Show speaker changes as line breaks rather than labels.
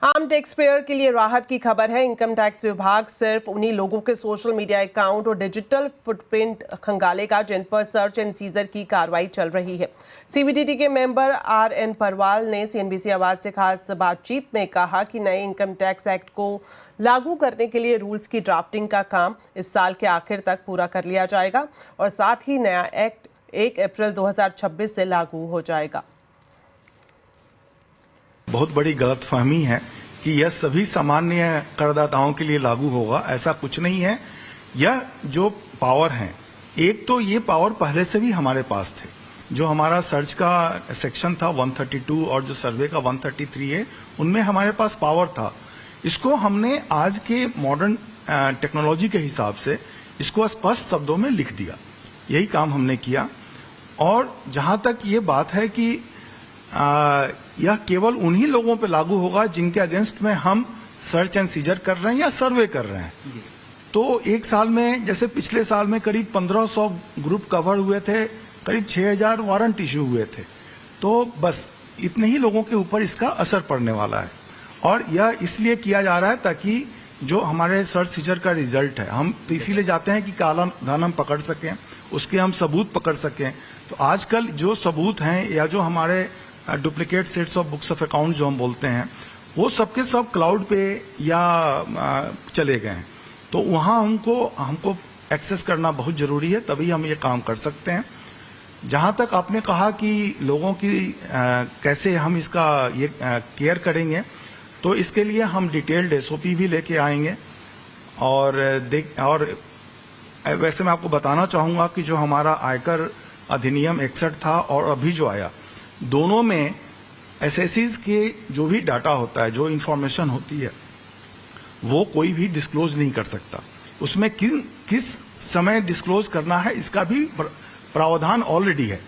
आम tax payer के लिए राहत की खबर है। इनकम टैक्स विभाग सिर्फ उन्हीं लोगों के सोशल मीडिया अकाउंट और डिजिटल फुटप्रिंट खंगालेगा जिन पर सर्च एंड सीजर की कार्रवाई चल रही है। सीबीडीटी के मेंबर आर.एन. परवाल ने सीएनबीसी आवाज से खास बातचीत में कहा कि नए इनकम टैक्स एक्ट को लागू करने के लिए रूल्स की ड्राफ्टिंग का काम इस साल के आखिर तक पूरा कर लिया जाएगा और साथ ही नया एक्ट 1 अप्रैल 2026 से लागू हो जाएगा।
बहुत बड़ी गलतफहमी है कि यह सभी सामान्य करदाताओं के लिए लागू होगा। ऐसा कुछ नहीं है। यह जो पावर है, एक तो ये पावर पहले से भी हमारे पास थे। जो हमारा सर्च का सेक्शन था 132 और जो सर्वे का 133 है, उनमें हमारे पास पावर था। इसको हमने आज के मॉडर्न टेक्नोलॉजी के हिसाब से इसको स्पष्ट शब्दों में लिख दिया। यही काम हमने किया। और जहां तक ये बात है कि यह केवल उन्हीं लोगों पे लागू होगा जिनके अगेंस्ट में हम सर्च एंड सीजर कर रहे हैं या सर्वे कर रहे हैं। तो एक साल में, जैसे पिछले साल में करीब 1500 ग्रुप कवर हुए थे, करीब 6000 वारंट इश्यू हुए थे। तो बस इतने ही लोगों के ऊपर इसका असर पड़ने वाला है। और यह इसलिए किया जा रहा है ताकि जो हमारे सर्च सीजर का रिजल्ट है, हम तो इसीलिए जाते हैं कि काला धन हम पकड़ सकें, उसके हम सबूत पकड़ सकें। तो आजकल जो सबूत हैं या जो हमारे duplicate sets of books of account जो हम बोलते हैं, वो सबके सब क्लाउड पे या चले गए हैं। तो वहां हमको एक्सेस करना बहुत जरूरी है, तभी हम ये काम कर सकते हैं। जहां तक आपने कहा कि लोगों की कैसे हम इसका ये केयर करेंगे, तो इसके लिए हम डिटेल्ड एसओपी भी लेके आएंगे। और वैसे मैं आपको बताना चाहूंगा कि जो हमारा आयकर अधिनियम 61 था और अभी जो आया, दोनों में एसएससीज के जो भी डाटा होता है, जो इंफॉर्मेशन होती है, वो कोई भी डिस्क्लोज नहीं कर सकता। उसमें किस समय डिस्क्लोज करना है, इसका भी प्रावधान ऑलरेडी है।